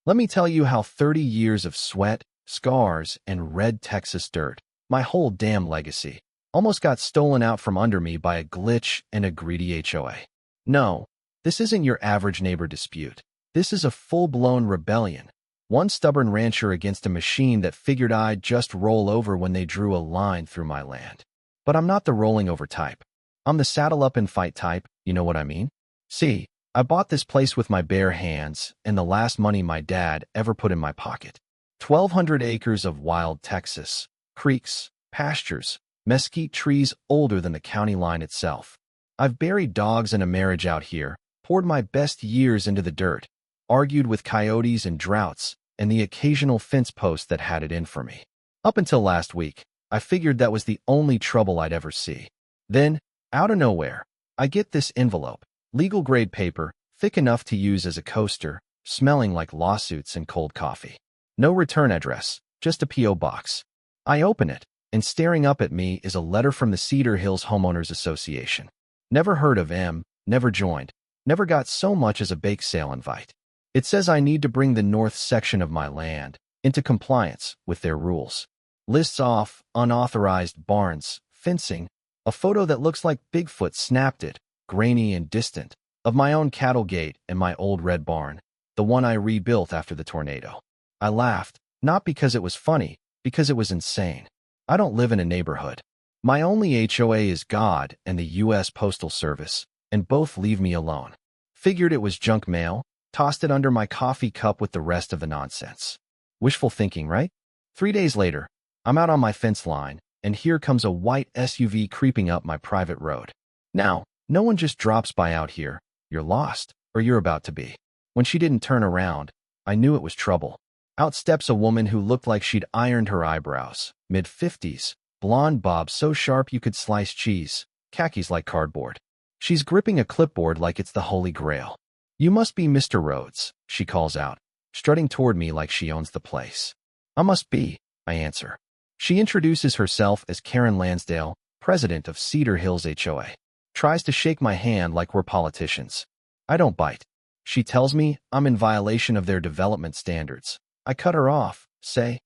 Let me tell you how 30 years of sweat, scars, and red Texas dirt, my whole damn legacy, almost got stolen out from under me by a glitch and a greedy HOA. No, this isn't your average neighbor dispute. This is a full-blown rebellion. One stubborn rancher against a machine that figured I'd just roll over when they drew a line through my land. But I'm not the rolling over type. I'm the saddle up and fight type, you know what I mean? See, I bought this place with my bare hands and the last money my dad ever put in my pocket. 1,200 acres of wild Texas, creeks, pastures, mesquite trees older than the county line itself. I've buried dogs and a marriage out here, poured my best years into the dirt, argued with coyotes and droughts, and the occasional fence post that had it in for me. Up until last week, I figured that was the only trouble I'd ever see. Then, out of nowhere, I get this envelope, legal-grade paper, thick enough to use as a coaster, smelling like lawsuits and cold coffee. No return address, just a P.O. box. I open it, and staring up at me is a letter from the Cedar Hills Homeowners Association. Never heard of them, never joined, never got so much as a bake sale invite. It says I need to bring the north section of my land into compliance with their rules. Lists off unauthorized barns, fencing, a photo that looks like Bigfoot snapped it, grainy and distant, of my own cattle gate and my old red barn, the one I rebuilt after the tornado. I laughed, not because it was funny, because it was insane. I don't live in a neighborhood. My only HOA is God and the U.S. Postal Service, and both leave me alone. Figured it was junk mail, tossed it under my coffee cup with the rest of the nonsense. Wishful thinking, right? 3 days later, I'm out on my fence line, and here comes a white SUV creeping up my private road. Now, no one just drops by out here. You're lost, or you're about to be. When she didn't turn around, I knew it was trouble. Out steps a woman who looked like she'd ironed her eyebrows, mid-50s, blonde bob so sharp you could slice cheese, khakis like cardboard. She's gripping a clipboard like it's the Holy Grail. "You must be Mr. Rhodes," she calls out, strutting toward me like she owns the place. "I must be," I answer. She introduces herself as Karen Lansdale, president of Cedar Hills HOA. Tries to shake my hand like we're politicians. I don't bite. She tells me I'm in violation of their development standards. I cut her off, say,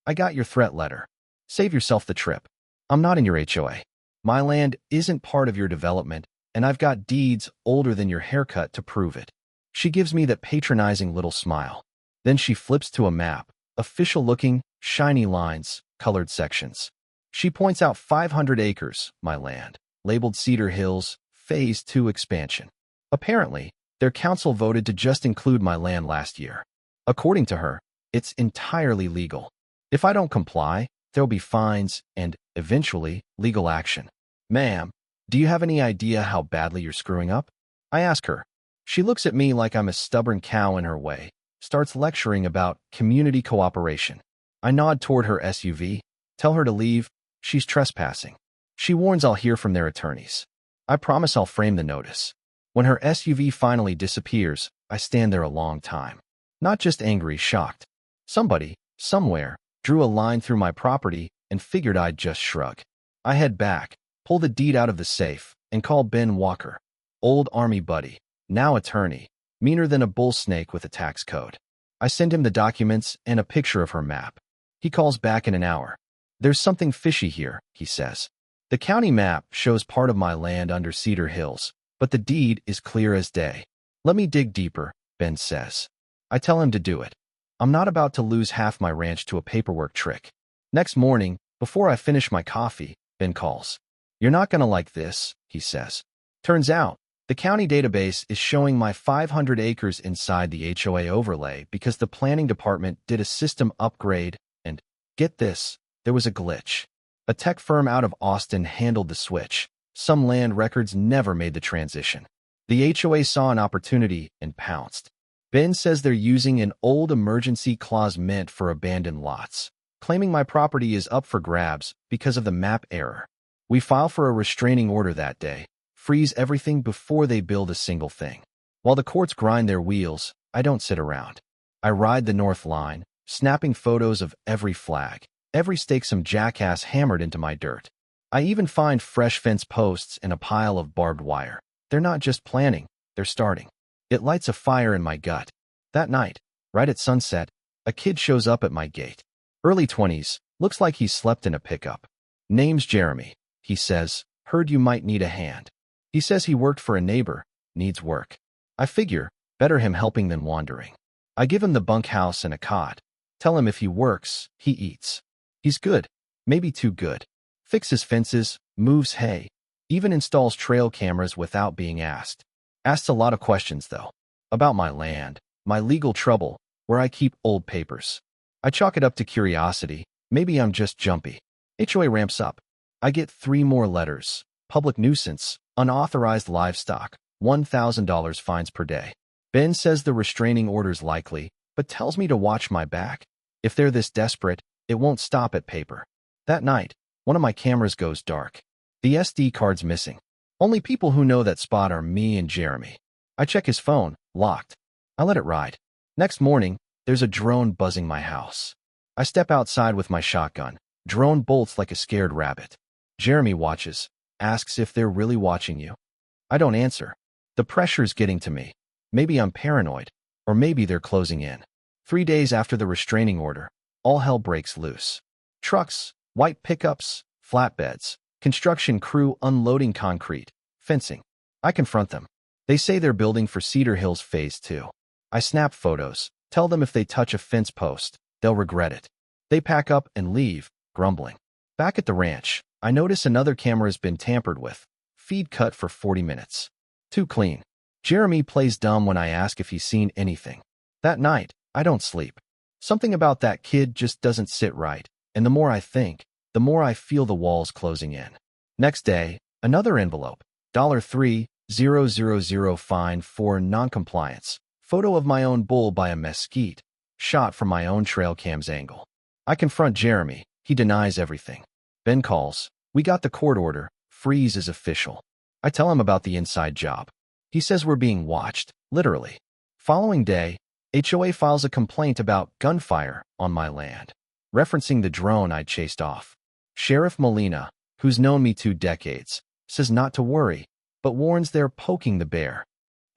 "I got your threat letter. Save yourself the trip. I'm not in your HOA. My land isn't part of your development, and I've got deeds older than your haircut to prove it." She gives me that patronizing little smile. Then she flips to a map, official-looking, shiny lines, colored sections. She points out 500 acres, my land, labeled Cedar Hills, Phase 2 expansion. Apparently, their council voted to just include my land last year. According to her, it's entirely legal. If I don't comply, there'll be fines and, eventually, legal action. "Ma'am, do you have any idea how badly you're screwing up?" I ask her. She looks at me like I'm a stubborn cow in her way, starts lecturing about community cooperation. I nod toward her SUV, tell her to leave. She's trespassing. She warns I'll hear from their attorneys. I promise I'll frame the notice. When her SUV finally disappears, I stand there a long time. Not just angry, shocked. Somebody, somewhere, drew a line through my property and figured I'd just shrug. I head back, pull the deed out of the safe, and call Ben Walker. Old Army buddy, now attorney, meaner than a bull snake with a tax code. I send him the documents and a picture of her map. He calls back in an hour. "There's something fishy here," he says. "The county map shows part of my land under Cedar Hills, but the deed is clear as day." "Let me dig deeper," Ben says. I tell him to do it. I'm not about to lose half my ranch to a paperwork trick. Next morning, before I finish my coffee, Ben calls. "You're not going to like this," he says. Turns out, the county database is showing my 500 acres inside the HOA overlay because the planning department did a system upgrade and, get this, there was a glitch. A tech firm out of Austin handled the switch. Some land records never made the transition. The HOA saw an opportunity and pounced. Ben says they're using an old emergency clause meant for abandoned lots, claiming my property is up for grabs because of the map error. We file for a restraining order that day, freeze everything before they build a single thing. While the courts grind their wheels, I don't sit around. I ride the north line, snapping photos of every flag, every stake some jackass hammered into my dirt. I even find fresh fence posts and a pile of barbed wire. They're not just planning, they're starting. It lights a fire in my gut. That night, Right at sunset, a kid shows up at my gate. Early 20s, looks like he slept in a pickup. Name's Jeremy. He says, heard you might need a hand. He says he worked for a neighbor, needs work. I figure, better him helping than wandering. I give him the bunkhouse and a cot. Tell him if he works, he eats. He's good, maybe too good. Fixes fences, moves hay, even installs trail cameras without being asked. Asked a lot of questions, though. About my land, my legal trouble, where I keep old papers. I chalk it up to curiosity. Maybe I'm just jumpy. HOA ramps up. I get 3 more letters. Public nuisance, unauthorized livestock, $1,000 fines per day. Ben says the restraining order's likely, but tells me to watch my back. If they're this desperate, it won't stop at paper. That night, one of my cameras goes dark. The SD card's missing. Only people who know that spot are me and Jeremy. I check his phone, locked. I let it ride. Next morning, there's a drone buzzing my house. I step outside with my shotgun. Drone bolts like a scared rabbit. Jeremy watches, asks if they're really watching you. I don't answer. The pressure's getting to me. Maybe I'm paranoid, or maybe they're closing in. 3 days after the restraining order, all hell breaks loose. Trucks, white pickups, flatbeds, construction crew unloading concrete, fencing. I confront them. They say they're building for Cedar Hills Phase 2. I snap photos, tell them if they touch a fence post, they'll regret it. They pack up and leave, grumbling. Back at the ranch, I notice another camera's been tampered with. Feed cut for 40 minutes. Too clean. Jeremy plays dumb when I ask if he's seen anything. That night, I don't sleep. Something about that kid just doesn't sit right, and the more I think, the more I feel the walls closing in. Next day, another envelope. $3,000 fine for noncompliance. Photo of my own bull by a mesquite. Shot from my own trail cam's angle. I confront Jeremy. He denies everything. Ben calls. We got the court order. Freeze is official. I tell him about the inside job. He says we're being watched, literally. Following day, HOA files a complaint about gunfire on my land, referencing the drone I'd chased off. Sheriff Molina, who's known me 2 decades, says not to worry, but warns they're poking the bear.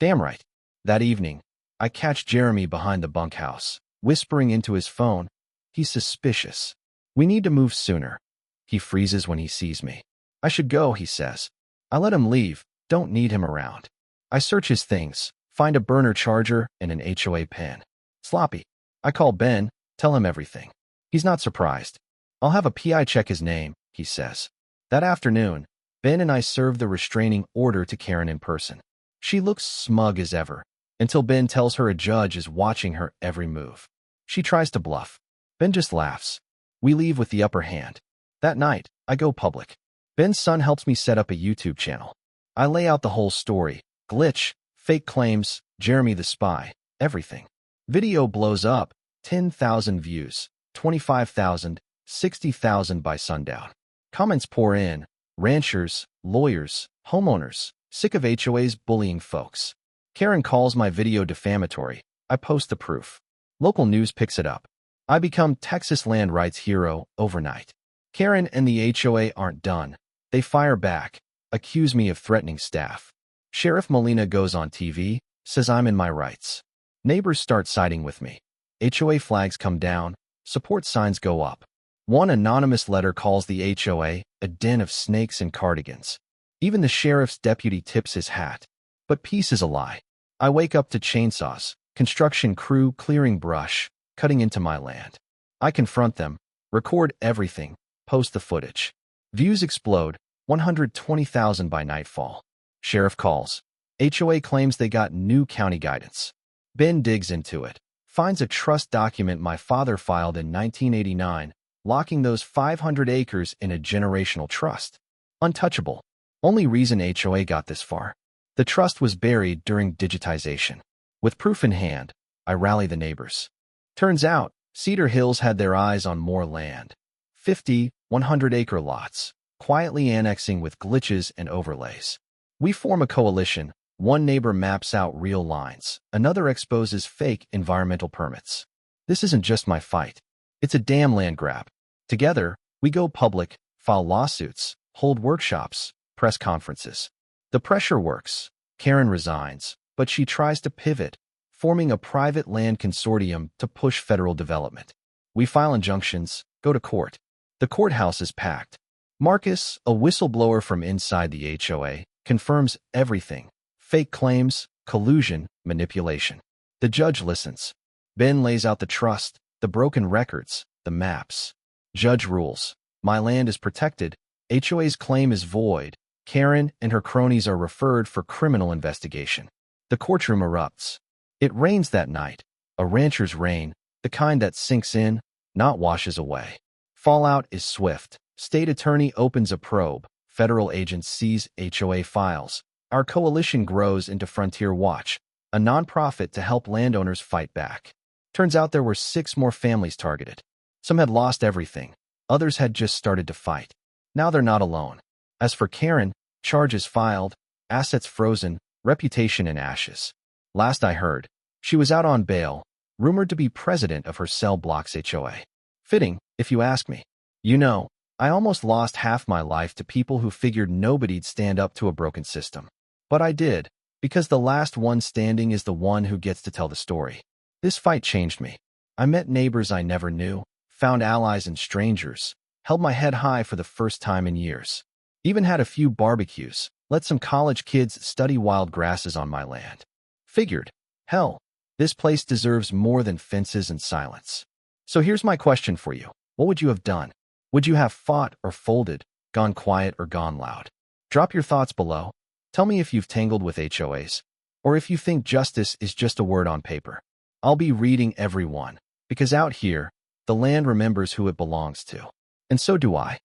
Damn right. That evening, I catch Jeremy behind the bunkhouse, whispering into his phone. He's suspicious. We need to move sooner. He freezes when he sees me. I should go, he says. I let him leave, don't need him around. I search his things, find a burner charger and an HOA pen. Sloppy. I call Ben, tell him everything. He's not surprised. I'll have a PI check his name, he says. That afternoon, Ben and I serve the restraining order to Karen in person. She looks smug as ever, until Ben tells her a judge is watching her every move. She tries to bluff. Ben just laughs. We leave with the upper hand. That night, I go public. Ben's son helps me set up a YouTube channel. I lay out the whole story. Glitch, fake claims, Jeremy the spy, everything. Video blows up, 10,000 views, 25,000, 60,000 by sundown. Comments pour in, ranchers, lawyers, homeowners, sick of HOAs bullying folks. Karen calls my video defamatory. I post the proof. Local news picks it up. I become Texas land rights hero overnight. Karen and the HOA aren't done. They fire back, accuse me of threatening staff. Sheriff Molina goes on TV, says I'm in my rights. Neighbors start siding with me. HOA flags come down, support signs go up. One anonymous letter calls the HOA a den of snakes and cardigans. Even the sheriff's deputy tips his hat. But peace is a lie. I wake up to chainsaws, construction crew clearing brush, cutting into my land. I confront them, record everything, post the footage. Views explode, 120,000 by nightfall. Sheriff calls. HOA claims they got new county guidance. Ben digs into it, finds a trust document my father filed in 1989, locking those 500 acres in a generational trust. Untouchable. Only reason HOA got this far. The trust was buried during digitization. With proof in hand, I rally the neighbors. Turns out, Cedar Hills had their eyes on more land. 50, 100-acre lots, quietly annexing with glitches and overlays. We form a coalition. One neighbor maps out real lines. Another exposes fake environmental permits. This isn't just my fight. It's a damn land grab. Together, we go public, file lawsuits, hold workshops, press conferences. The pressure works. Karen resigns, but she tries to pivot. forming a private land consortium to push federal development. We file injunctions, go to court. The courthouse is packed. Marcus, a whistleblower from inside the HOA, confirms everything. Fake claims, collusion, manipulation. The judge listens. Ben lays out the trust, the broken records, the maps. Judge rules. My land is protected. HOA's claim is void. Karen and her cronies are referred for criminal investigation. The courtroom erupts. It rains that night. A rancher's rain, the kind that sinks in, not washes away. Fallout is swift. State attorney opens a probe. Federal agents seize HOA files. Our coalition grows into Frontier Watch, a nonprofit to help landowners fight back. Turns out there were 6 more families targeted. Some had lost everything. Others had just started to fight. Now they're not alone. As for Karen, charges filed, assets frozen, reputation in ashes. Last I heard, she was out on bail, rumored to be president of her cell block's HOA. Fitting, if you ask me. You know, I almost lost half my life to people who figured nobody'd stand up to a broken system. But I did, because the last one standing is the one who gets to tell the story. This fight changed me. I met neighbors I never knew, found allies in strangers, held my head high for the first time in years. Even had a few barbecues, let some college kids study wild grasses on my land. Figured, hell, this place deserves more than fences and silence. So here's my question for you. What would you have done? Would you have fought or folded, gone quiet or gone loud? Drop your thoughts below. Tell me if you've tangled with HOAs, or if you think justice is just a word on paper. I'll be reading every one, because out here, the land remembers who it belongs to. And so do I.